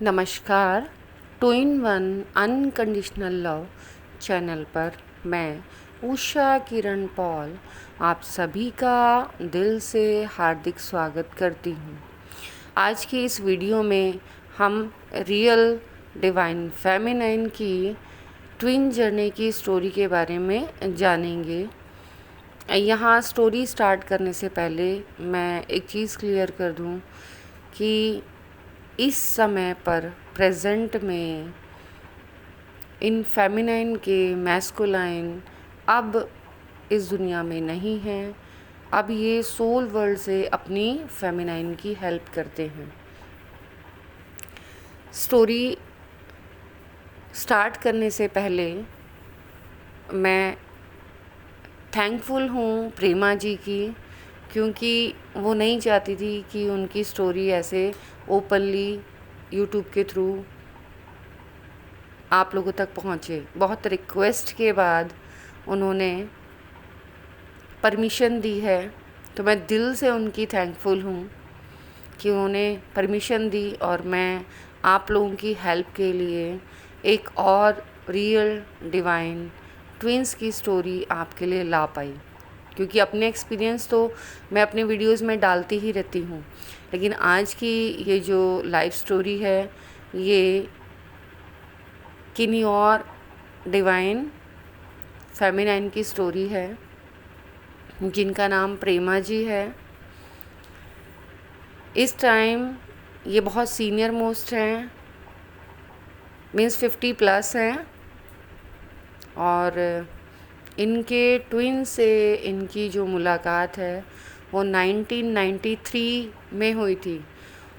नमस्कार। Two in one unconditional love channel पर मैं उषा किरण पॉल आप सभी का दिल से हार्दिक स्वागत करती हूँ। आज की इस वीडियो में हम रियल डिवाइन फेमिनाइन की ट्विन जर्नी की स्टोरी के बारे में जानेंगे। यहाँ स्टोरी स्टार्ट करने से पहले मैं एक चीज़ क्लियर कर दूँ कि इस समय पर प्रेजेंट में इन फेमिनाइन के मैस्कुलाइन अब इस दुनिया में नहीं हैं। अब ये सोल वर्ल्ड से अपनी फेमिनाइन की हेल्प करते हैं। स्टोरी स्टार्ट करने से पहले मैं थैंकफुल हूँ प्रेमा जी की, क्योंकि वो नहीं चाहती थी कि उनकी स्टोरी ऐसे ओपनली यूट्यूब के थ्रू आप लोगों तक पहुँचे। बहुत रिक्वेस्ट के बाद उन्होंने परमिशन दी है, तो मैं दिल से उनकी थैंकफुल हूँ कि उन्होंने परमिशन दी और मैं आप लोगों की हेल्प के लिए एक और रियल डिवाइन ट्विंस की स्टोरी आपके लिए ला पाई। क्योंकि अपने एक्सपीरियंस तो मैं अपने वीडियोस में डालती ही रहती हूँ, लेकिन आज की ये जो लाइव स्टोरी है ये किन्हीं और डिवाइन फेमिनाइन की स्टोरी है जिनका नाम प्रेमा जी है। इस टाइम ये बहुत सीनियर मोस्ट हैं, मीन्स 50+ हैं, और इनके ट्विन से इनकी जो मुलाकात है वो 1993 में हुई थी,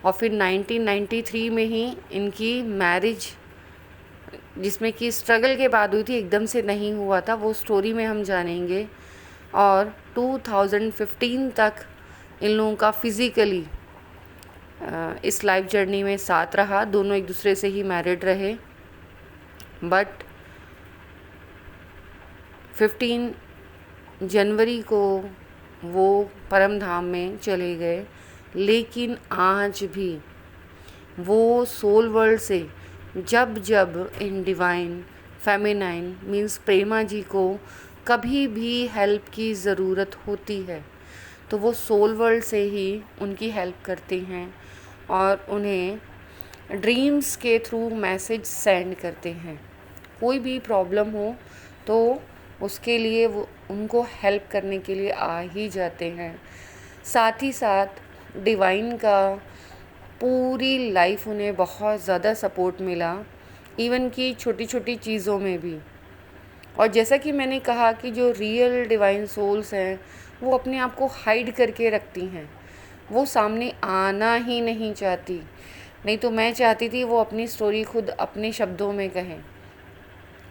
और फिर 1993 में ही इनकी मैरिज, जिसमें कि स्ट्रगल के बाद हुई थी, एकदम से नहीं हुआ था, वो स्टोरी में हम जानेंगे। और 2015 तक इन लोगों का फिज़िकली इस लाइफ जर्नी में साथ रहा। दोनों एक दूसरे से ही मैरिड रहे, बट 15 जनवरी को वो परम धाम में चले गए। लेकिन आज भी वो सोल वर्ल्ड से जब जब इन डिवाइन फेमिनाइन मीन्स प्रेमा जी को कभी भी हेल्प की ज़रूरत होती है तो वो सोल वर्ल्ड से ही उनकी हेल्प करते हैं और उन्हें ड्रीम्स के थ्रू मैसेज सेंड करते हैं। कोई भी प्रॉब्लम हो तो उसके लिए वो उनको हेल्प करने के लिए आ ही जाते हैं। साथ ही साथ डिवाइन का पूरी लाइफ उन्हें बहुत ज़्यादा सपोर्ट मिला, इवन कि छोटी छोटी चीज़ों में भी। और जैसा कि मैंने कहा कि जो रियल डिवाइन सोल्स हैं वो अपने आप को हाइड करके रखती हैं, वो सामने आना ही नहीं चाहती। नहीं तो मैं चाहती थी वो अपनी स्टोरी खुद अपने शब्दों में कहें,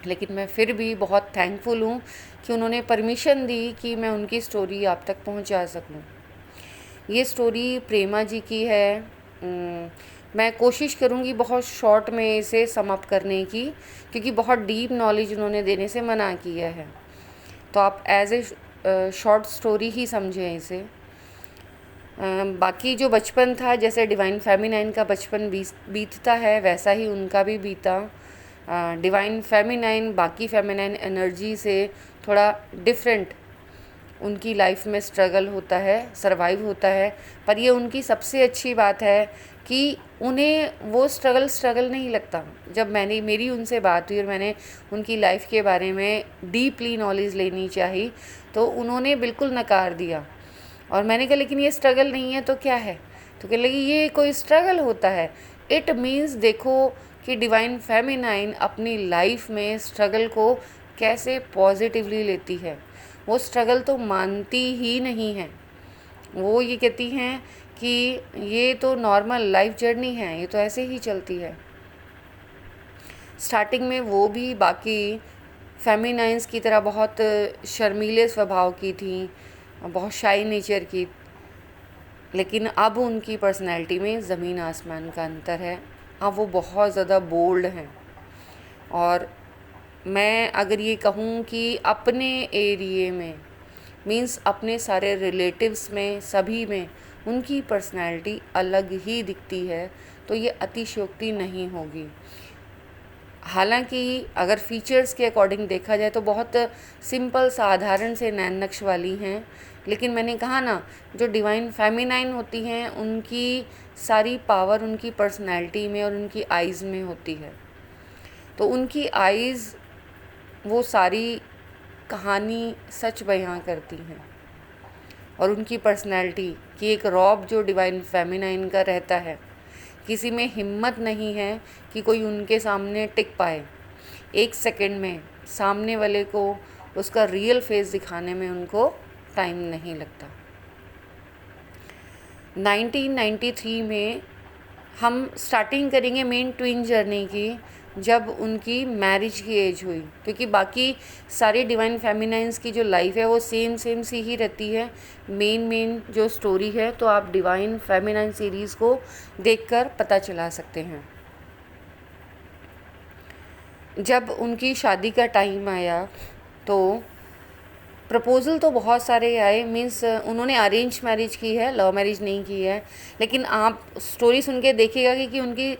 लेकिन मैं फिर भी बहुत थैंकफुल हूँ कि उन्होंने परमिशन दी कि मैं उनकी स्टोरी आप तक पहुँचा सकूँ। ये स्टोरी प्रेमा जी की है। मैं कोशिश करूँगी बहुत शॉर्ट में इसे सम अप करने की, क्योंकि बहुत डीप नॉलेज उन्होंने देने से मना किया है, तो आप एज ए शॉर्ट स्टोरी ही समझें इसे। बाकी जो बचपन था, जैसे डिवाइन फेमिनाइन का बचपन बीतता है वैसा ही उनका भी बीता। डिवाइन फेमिनाइन बाकी फेमिनाइन एनर्जी से थोड़ा डिफरेंट उनकी लाइफ में स्ट्रगल होता है, सरवाइव होता है, पर ये उनकी सबसे अच्छी बात है कि उन्हें वो स्ट्रगल नहीं लगता। जब मेरी उनसे बात हुई और मैंने उनकी लाइफ के बारे में डीपली नॉलेज लेनी चाहिए तो उन्होंने बिल्कुल नकार दिया। और मैंने कहा लेकिन ये स्ट्रगल नहीं है तो क्या है? तो कहने लगी ये कोई स्ट्रगल होता है। इट मीन्स देखो कि डिवाइन फेमिनाइन अपनी लाइफ में स्ट्रगल को कैसे पॉजिटिवली लेती है। वो स्ट्रगल तो मानती ही नहीं है। वो ये कहती हैं कि ये तो नॉर्मल लाइफ जर्नी है, ये तो ऐसे ही चलती है। स्टार्टिंग में वो भी बाकी फेमिनाइंस की तरह बहुत शर्मीले स्वभाव की थी, बहुत शाई नेचर की, लेकिन अब उनकी पर्सनैलिटी में ज़मीन आसमान का अंतर है। अब वो बहुत ज़्यादा बोल्ड हैं। और मैं अगर ये कहूँ कि अपने एरिए में मीन्स अपने सारे रिलेटिव्स में, सभी में उनकी पर्सनैलिटी अलग ही दिखती है, तो ये अतिशयोक्ति नहीं होगी। हालांकि अगर फीचर्स के अकॉर्डिंग देखा जाए तो बहुत सिंपल साधारण से नैन नक्श वाली हैं, लेकिन मैंने कहा ना, जो डिवाइन फेमिनाइन होती हैं उनकी सारी पावर उनकी पर्सनैलिटी में और उनकी आइज़ में होती है। तो उनकी आइज़ वो सारी कहानी सच बयां करती हैं, और उनकी पर्सनैलिटी की एक रौब जो डिवाइन फेमिनाइन का रहता है, किसी में हिम्मत नहीं है कि कोई उनके सामने टिक पाए। एक सेकंड में सामने वाले को उसका रियल फेस दिखाने में उनको टाइम नहीं लगता। 1993 में हम स्टार्टिंग करेंगे मेन ट्विन जर्नी की, जब उनकी मैरिज की एज हुई, क्योंकि बाकी सारी डिवाइन फेमिनाइंस की जो लाइफ है वो सेम सी ही रहती है। मेन जो स्टोरी है तो आप डिवाइन फेमिनाइन सीरीज़ को देखकर पता चला सकते हैं। जब उनकी शादी का टाइम आया तो प्रपोज़ल तो बहुत सारे आए, मीन्स उन्होंने अरेंज मैरिज की है, लव मैरिज नहीं की है। लेकिन आप स्टोरी सुन के देखिएगा कि उनकी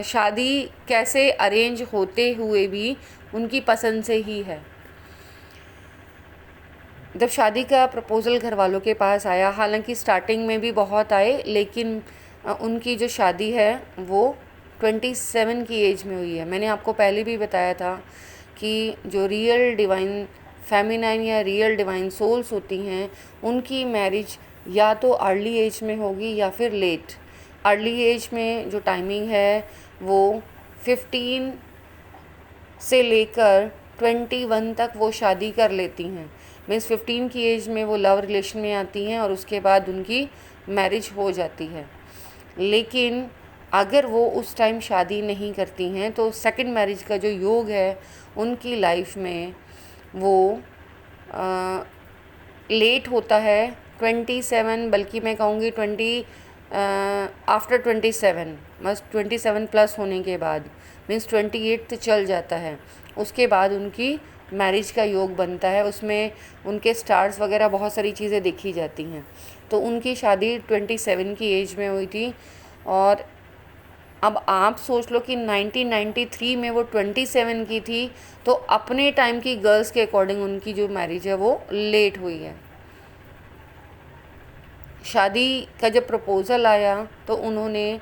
शादी कैसे अरेंज होते हुए भी उनकी पसंद से ही है। जब शादी का प्रपोज़ल घर वालों के पास आया, हालांकि स्टार्टिंग में भी बहुत आए, लेकिन उनकी जो शादी है वो 27 की एज में हुई है। मैंने आपको पहले भी बताया था कि जो रियल डिवाइन फेमिनाइन या रियल डिवाइन सोल्स होती हैं उनकी मैरिज या तो अर्ली एज में होगी या फिर लेट। अर्ली एज में जो टाइमिंग है वो 15 से लेकर 21 तक वो शादी कर लेती हैं। मीन्स 15 की एज में वो लव रिलेशन में आती हैं और उसके बाद उनकी मैरिज हो जाती है। लेकिन अगर वो उस टाइम शादी नहीं करती हैं तो सेकंड मैरिज का जो योग है उनकी लाइफ में वो लेट होता है। 27, बल्कि मैं कहूँगी 20 आफ्टर 27, बस 27 प्लस होने के बाद, मीन्स 28 चल जाता है। उसके बाद उनकी मैरिज का योग बनता है, उसमें उनके स्टार्स वगैरह बहुत सारी चीज़ें देखी जाती हैं। तो उनकी शादी 27 की एज में हुई थी। और अब आप सोच लो कि 1993 में वो 27 की थी, तो अपने टाइम की गर्ल्स के अकॉर्डिंग उनकी जो मैरिज है वो लेट हुई है। शादी का जब प्रपोज़ल आया तो उन्होंने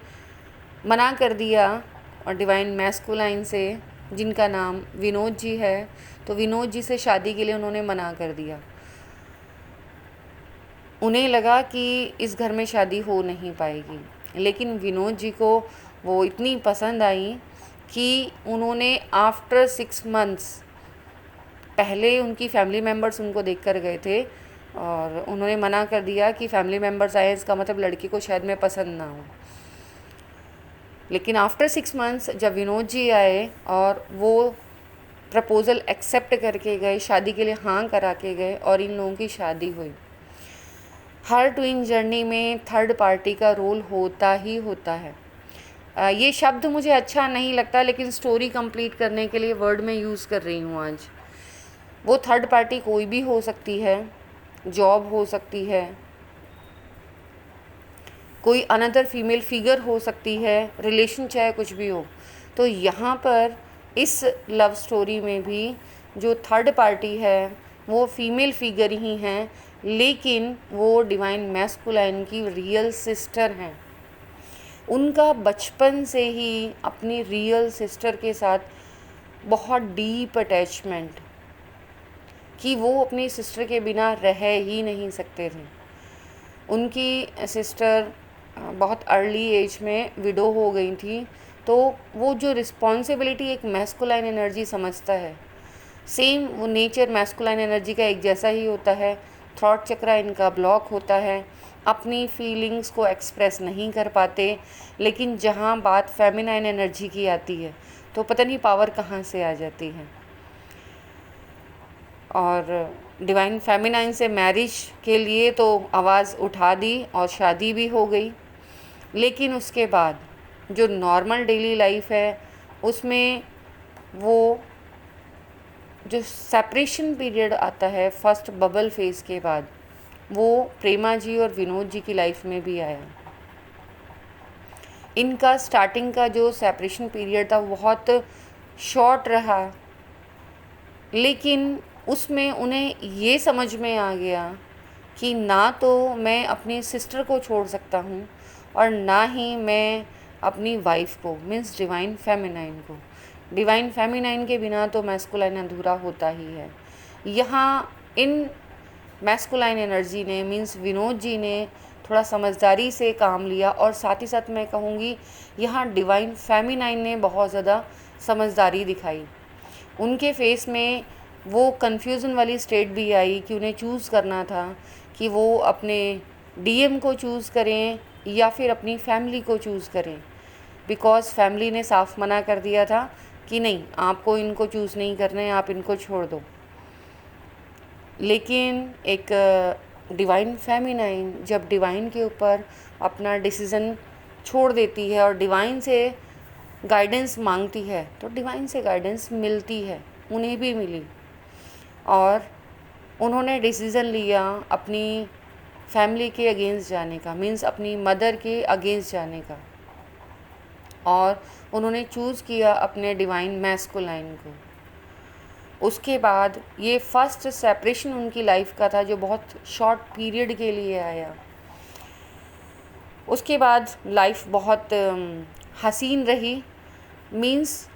मना कर दिया, और डिवाइन मैस्कुलाइन से, जिनका नाम विनोद जी है, तो विनोद जी से शादी के लिए उन्होंने मना कर दिया। उन्हें लगा कि इस घर में शादी हो नहीं पाएगी, लेकिन विनोद जी को वो इतनी पसंद आई कि उन्होंने आफ्टर 6 मंथ्स, पहले उनकी फैमिली मेम्बर्स उनको देख कर गए थे और उन्होंने मना कर दिया कि फैमिली मेम्बर्स आए इसका मतलब लड़की को शायद मैं पसंद ना हो। लेकिन आफ्टर 6 मंथ्स जब विनोद जी आए और वो प्रपोज़ल एक्सेप्ट करके गए, शादी के लिए हाँ करा के गए, और इन लोगों की शादी हुई। हर ट्विन जर्नी में थर्ड पार्टी का रोल होता ही होता है। ये शब्द मुझे अच्छा नहीं लगता, लेकिन स्टोरी कंप्लीट करने के लिए वर्ड में यूज़ कर रही हूँ आज। वो थर्ड पार्टी कोई भी हो सकती है, जॉब हो सकती है, कोई अनदर फीमेल फिगर हो सकती है, रिलेशन चाहे कुछ भी हो। तो यहाँ पर इस लव स्टोरी में भी जो थर्ड पार्टी है वो फीमेल फिगर ही हैं, लेकिन वो डिवाइन मैस्कुलाइन की रियल सिस्टर हैं। उनका बचपन से ही अपनी रियल सिस्टर के साथ बहुत डीप अटैचमेंट, कि वो अपनी सिस्टर के बिना रह ही नहीं सकते थे। उनकी सिस्टर बहुत अर्ली एज में विडो हो गई थी, तो वो जो रिस्पॉन्सिबिलिटी एक मैस्कुलाइन एनर्जी समझता है, सेम वो नेचर मैस्कुलाइन एनर्जी का एक जैसा ही होता है। थॉट चक्रा इनका ब्लॉक होता है, अपनी फीलिंग्स को एक्सप्रेस नहीं कर पाते। लेकिन जहाँ बात फेमिनाइन एनर्जी की आती है तो पता नहीं पावर कहाँ से आ जाती है। और डिवाइन फेमिनाइन से मैरिज के लिए तो आवाज़ उठा दी और शादी भी हो गई। लेकिन उसके बाद जो नॉर्मल डेली लाइफ है उसमें वो जो सेपरेशन पीरियड आता है फर्स्ट बबल फेज़ के बाद, वो प्रेमा जी और विनोद जी की लाइफ में भी आया। इनका स्टार्टिंग का जो सेपरेशन पीरियड था बहुत शॉर्ट रहा, लेकिन उसमें उन्हें ये समझ में आ गया कि ना तो मैं अपनी सिस्टर को छोड़ सकता हूँ और ना ही मैं अपनी वाइफ को, मीन्स डिवाइन फेमिनाइन को। डिवाइन फेमिनाइन के बिना तो मैस्कुलाइन अधूरा होता ही है। यहाँ इन मैस्कुलाइन एनर्जी ने, मीन्स विनोद जी ने थोड़ा समझदारी से काम लिया, और साथ ही साथ मैं कहूँगी यहाँ डिवाइन फेमिनाइन ने बहुत ज़्यादा समझदारी दिखाई। उनके फेस में वो कन्फ्यूज़न वाली स्टेट भी आई कि उन्हें चूज़ करना था कि वो अपने डीएम को चूज़ करें या फिर अपनी फैमिली को चूज़ करें, बिकॉज़ फैमिली ने साफ मना कर दिया था कि नहीं, आपको इनको चूज़ नहीं करना है, आप इनको छोड़ दो। लेकिन एक डिवाइन फेमिनाइन जब डिवाइन के ऊपर अपना डिसीज़न छोड़ देती है और डिवाइन से गाइडेंस मांगती है, तो डिवाइन से गाइडेंस मिलती है, उन्हें भी मिली, और उन्होंने डिसीज़न लिया अपनी फैमिली के अगेंस्ट जाने का, मीन्स अपनी मदर के अगेंस्ट जाने का, और उन्होंने चूज़ किया अपने डिवाइन मैस्कुलाइन को। उसके बाद ये फर्स्ट सेपरेशन उनकी लाइफ का था जो बहुत शॉर्ट पीरियड के लिए आया। उसके बाद लाइफ बहुत हसीन रही, मीन्स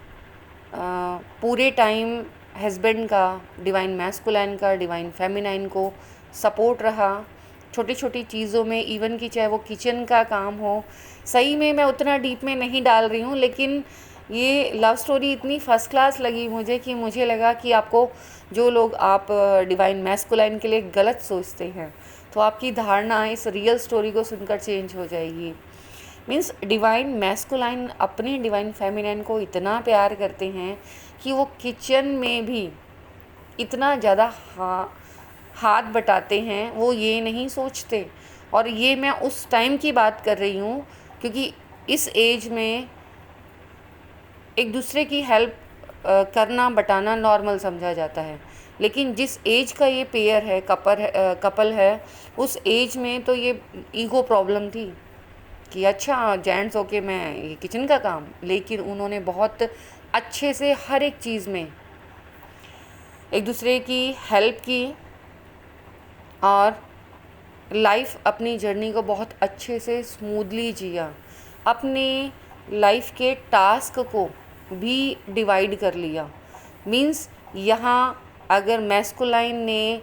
पूरे टाइम हस्बैंड का, डिवाइन मैस्कुलाइन का, डिवाइन फेमिनाइन को सपोर्ट रहा छोटी छोटी चीज़ों में, इवन कि चाहे वो किचन का काम हो। सही में मैं उतना डीप में नहीं डाल रही हूँ, लेकिन ये लव स्टोरी इतनी फ़र्स्ट क्लास लगी मुझे कि मुझे लगा कि आपको, जो लोग आप डिवाइन मैस्कुलाइन के लिए गलत सोचते हैं, तो आपकी धारणा इस रियल स्टोरी को सुनकर चेंज हो जाएगी। मीन्स डिवाइन मैस्कुलाइन अपने डिवाइन फेमिनाइन को इतना प्यार करते हैं कि वो किचन में भी इतना ज़्यादा हाथ बटाते हैं, वो ये नहीं सोचते। और ये मैं उस टाइम की बात कर रही हूँ, क्योंकि इस एज में एक दूसरे की हेल्प करना, बटाना नॉर्मल समझा जाता है, लेकिन जिस एज का ये पेयर है, कपल है, उस एज में तो ये ईगो प्रॉब्लम थी कि अच्छा जेंट्स होके मैं ये किचन का काम, लेकिन उन्होंने बहुत अच्छे से हर एक चीज़ में एक दूसरे की हेल्प की और लाइफ, अपनी जर्नी को बहुत अच्छे से स्मूथली जिया। अपने लाइफ के टास्क को भी डिवाइड कर लिया। मीन्स यहाँ अगर मैस्कुलाइन ने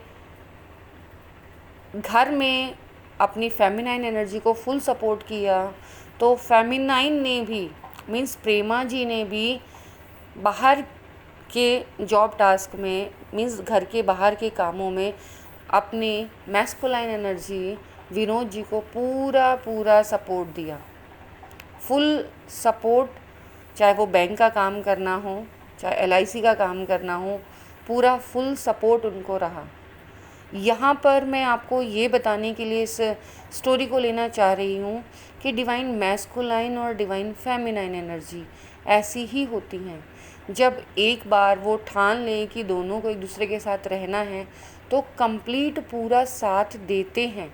घर में अपनी फेमिनाइन एनर्जी को फुल सपोर्ट किया, तो फेमिनाइन ने भी, मीन्स प्रेमा जी ने भी बाहर के जॉब टास्क में, मीन्स घर के बाहर के कामों में अपने मैस्कुलाइन एनर्जी विनोद जी को पूरा सपोर्ट दिया, फुल सपोर्ट। चाहे वो बैंक का काम करना हो, चाहे एलआईसी का काम करना हो, पूरा फुल सपोर्ट उनको रहा। यहाँ पर मैं आपको ये बताने के लिए इस स्टोरी को लेना चाह रही हूँ कि डिवाइन मैस्कुलाइन और डिवाइन फेमिनाइन एनर्जी ऐसी ही होती हैं। जब एक बार वो ठान लें कि दोनों को एक दूसरे के साथ रहना है, तो कंप्लीट पूरा साथ देते हैं।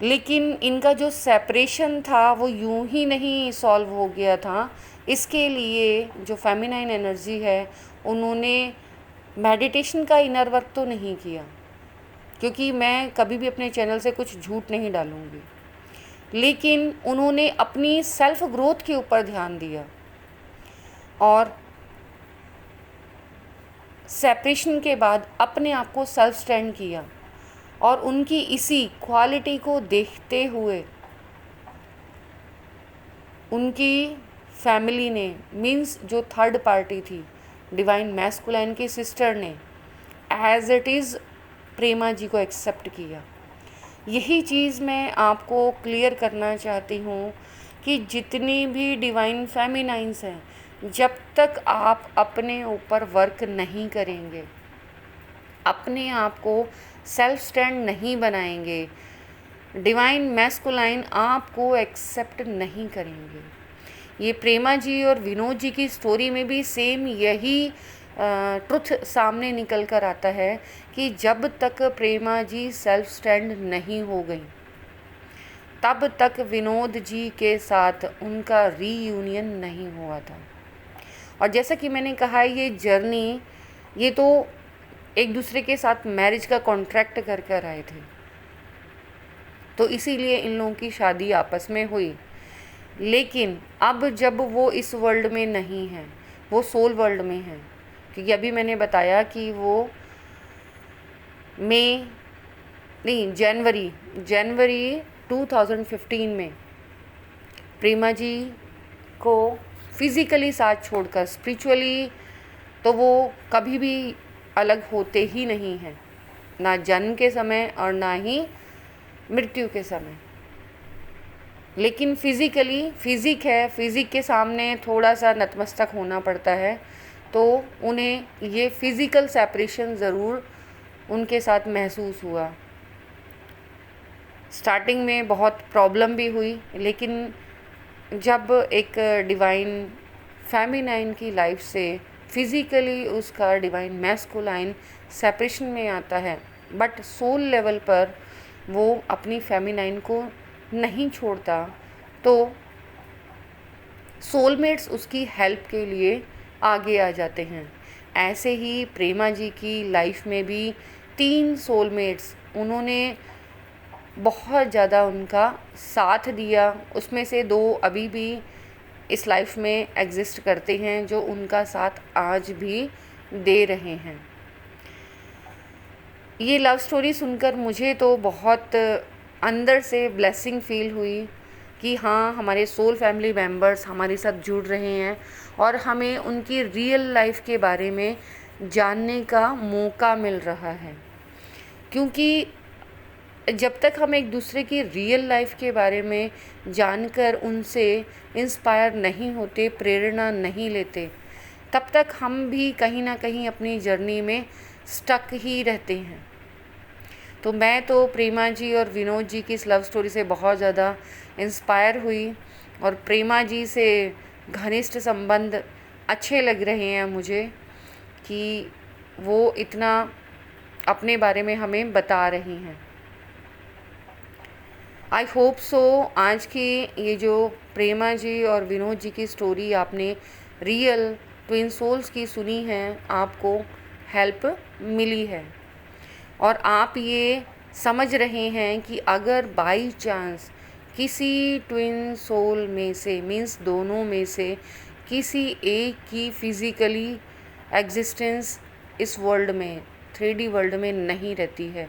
लेकिन इनका जो सेपरेशन था वो यूं ही नहीं सॉल्व हो गया था। इसके लिए जो फेमिनाइन एनर्जी है, उन्होंने मेडिटेशन का इनर वर्क तो नहीं किया, क्योंकि मैं कभी भी अपने चैनल से कुछ झूठ नहीं डालूँगी, लेकिन उन्होंने अपनी सेल्फ ग्रोथ के ऊपर ध्यान दिया और सेपरेशन के बाद अपने आप को सेल्फ स्टैंड किया। और उनकी इसी क्वालिटी को देखते हुए उनकी फैमिली ने, मीन्स जो थर्ड पार्टी थी डिवाइन मैस्कुलाइन की सिस्टर ने, एज इट इज़ प्रेमा जी को एक्सेप्ट किया। यही चीज़ मैं आपको क्लियर करना चाहती हूँ कि जितनी भी डिवाइन फेमिनाइंस हैं, जब तक आप अपने ऊपर वर्क नहीं करेंगे, अपने आप को सेल्फ स्टैंड नहीं बनाएंगे, डिवाइन मैस्कुलाइन आपको एक्सेप्ट नहीं करेंगे। ये प्रेमा जी और विनोद जी की स्टोरी में भी सेम यही ट्रुथ सामने निकल कर आता है कि जब तक प्रेमा जी सेल्फ स्टैंड नहीं हो गई तब तक विनोद जी के साथ उनका रीयूनियन नहीं हुआ था। और जैसा कि मैंने कहा, ये जर्नी, ये तो एक दूसरे के साथ मैरिज का कॉन्ट्रैक्ट कर कर आए थे, तो इसीलिए इन लोगों की शादी आपस में हुई। लेकिन अब जब वो इस वर्ल्ड में नहीं है, वो सोल वर्ल्ड में है, क्योंकि अभी मैंने बताया कि वो जनवरी 2015 में प्रेमा जी को फिज़िकली साथ छोड़कर स्पिरिचुअली तो वो कभी भी अलग होते ही नहीं हैं, ना जन्म के समय और ना ही मृत्यु के समय। लेकिन फिज़िकली फिज़िक है, फिज़िक के सामने थोड़ा सा नतमस्तक होना पड़ता है, तो उन्हें ये फिज़िकल सेपरेशन ज़रूर उनके साथ महसूस हुआ। स्टार्टिंग में बहुत प्रॉब्लम भी हुई, लेकिन जब एक डिवाइन फेमिनाइन की लाइफ से फिज़िकली उसका डिवाइन मैस्कुलाइन सेपरेशन में आता है, बट सोल लेवल पर वो अपनी फेमिनाइन को नहीं छोड़ता, तो सोलमेट्स उसकी हेल्प के लिए आगे आ जाते हैं। ऐसे ही प्रेमा जी की लाइफ में भी 3 सोलमेट्स उन्होंने बहुत ज़्यादा उनका साथ दिया। उसमें से 2 अभी भी इस लाइफ में एग्जिस्ट करते हैं, जो उनका साथ आज भी दे रहे हैं। ये लव स्टोरी सुनकर मुझे तो बहुत अंदर से ब्लेसिंग फील हुई कि हाँ, हमारे सोल फैमिली मेम्बर्स हमारे साथ जुड़ रहे हैं और हमें उनकी रियल लाइफ के बारे में जानने का मौका मिल रहा है। क्योंकि जब तक हम एक दूसरे की रियल लाइफ के बारे में जानकर उनसे इंस्पायर नहीं होते, प्रेरणा नहीं लेते, तब तक हम भी कहीं ना कहीं अपनी जर्नी में स्टक ही रहते हैं। तो मैं तो प्रेमा जी और विनोद जी की इस लव स्टोरी से बहुत ज़्यादा इंस्पायर हुई और प्रेमा जी से घनिष्ठ संबंध अच्छे लग रहे हैं मुझे कि वो इतना अपने बारे में हमें बता रही हैं। आई होप सो आज की ये जो प्रेमा जी और विनोद जी की स्टोरी आपने रियल ट्विन सोल्स की सुनी है, आपको हेल्प मिली है और आप ये समझ रहे हैं कि अगर बाई चांस किसी ट्विन सोल में से, मीन्स दोनों में से किसी एक की फिज़िकली एग्जिस्टेंस इस वर्ल्ड में, 3D वर्ल्ड में नहीं रहती है,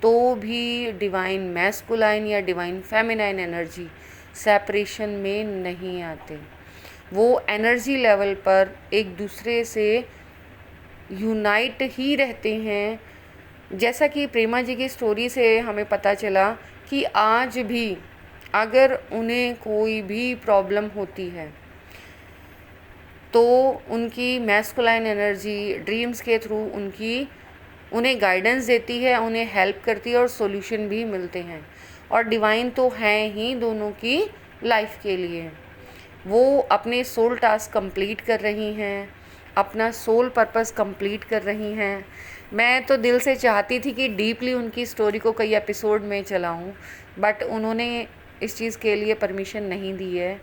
तो भी डिवाइन मैस्कुलाइन या डिवाइन फेमिनाइन एनर्जी सेपरेशन में नहीं आते। वो एनर्जी लेवल पर एक दूसरे से यूनाइट ही रहते हैं। जैसा कि प्रेमा जी की स्टोरी से हमें पता चला कि आज भी अगर उन्हें कोई भी प्रॉब्लम होती है तो उनकी मैस्कुलाइन एनर्जी ड्रीम्स के थ्रू उन्हें गाइडेंस देती है, उन्हें हेल्प करती है और सॉल्यूशन भी मिलते हैं। और डिवाइन तो हैं ही दोनों की लाइफ के लिए। वो अपने सोल टास्क कंप्लीट कर रही हैं, अपना सोल पर्पस कंप्लीट कर रही हैं। मैं तो दिल से चाहती थी कि डीपली उनकी स्टोरी को कई एपिसोड में चलाऊं, बट उन्होंने इस चीज़ के लिए परमिशन नहीं दी है।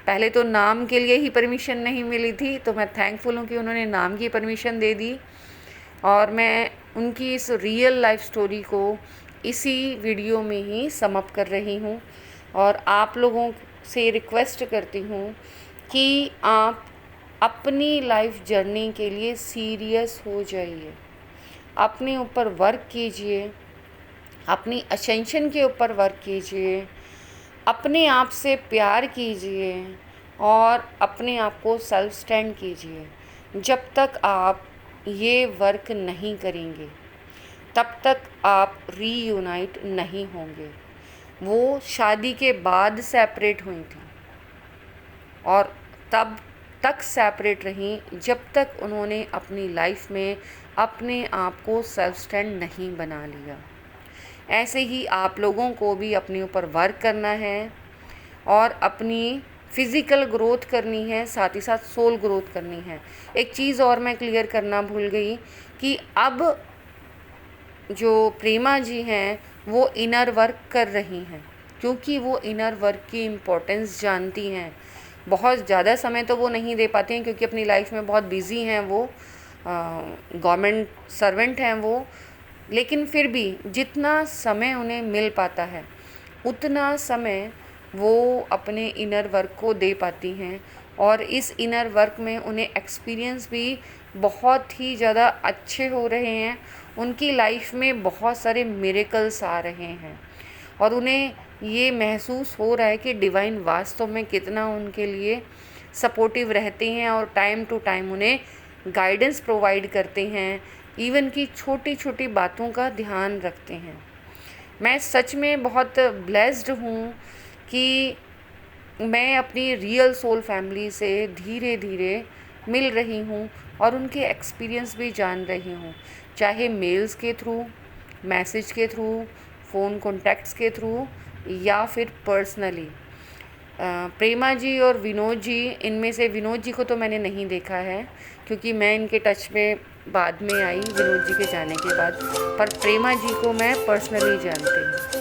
पहले तो नाम के लिए ही परमिशन नहीं मिली थी, तो मैं थैंकफुल हूँ कि उन्होंने नाम की परमिशन दे दी और मैं उनकी इस रियल लाइफ स्टोरी को इसी वीडियो में ही समअप कर रही हूँ। और आप लोगों से रिक्वेस्ट करती हूँ कि आप अपनी लाइफ जर्नी के लिए सीरियस हो जाइए, अपने ऊपर वर्क कीजिए, अपनी असेंशन के ऊपर वर्क कीजिए, अपने आप से प्यार कीजिए और अपने आप को सेल्फ स्टैंड कीजिए। जब तक आप ये वर्क नहीं करेंगे तब तक आप रीयूनाइट नहीं होंगे। वो शादी के बाद सेपरेट हुई थी और तब तक सेपरेट रहीं जब तक उन्होंने अपनी लाइफ में अपने आप को सेल्फ स्टैंड नहीं बना लिया। ऐसे ही आप लोगों को भी अपने ऊपर वर्क करना है और अपनी फिज़िकल ग्रोथ करनी है, साथ ही साथ सोल ग्रोथ करनी है। एक चीज़ और मैं क्लियर करना भूल गई कि अब जो प्रेमा जी हैं वो इनर वर्क कर रही हैं, क्योंकि वो इनर वर्क की इम्पोर्टेंस जानती हैं। बहुत ज़्यादा समय तो वो नहीं दे पाती हैं क्योंकि अपनी लाइफ में बहुत बिज़ी हैं, वो गवर्नमेंट सर्वेंट हैं वो, लेकिन फिर भी जितना समय उन्हें मिल पाता है उतना समय वो अपने इनर वर्क को दे पाती हैं। और इस इनर वर्क में उन्हें एक्सपीरियंस भी बहुत ही ज़्यादा अच्छे हो रहे हैं। उनकी लाइफ में बहुत सारे मिरेकल्स आ रहे हैं और उन्हें ये महसूस हो रहा है कि डिवाइन वास्तव में कितना उनके लिए सपोर्टिव रहते हैं और टाइम टू टाइम उन्हें गाइडेंस प्रोवाइड करते हैं, इवन कि छोटी छोटी बातों का ध्यान रखते हैं। मैं सच में बहुत ब्लेस्ड हूँ कि मैं अपनी रियल सोल फैमिली से धीरे धीरे मिल रही हूँ और उनके एक्सपीरियंस भी जान रही हूँ, चाहे मेल्स के थ्रू, मैसेज के थ्रू, फ़ोन कॉन्टैक्ट्स के थ्रू या फिर पर्सनली। प्रेमा जी और विनोद जी, इनमें से विनोद जी को तो मैंने नहीं देखा है क्योंकि मैं इनके टच में बाद में आई विनोद जी के जाने के बाद, पर प्रेमा जी को मैं पर्सनली जानती हूँ।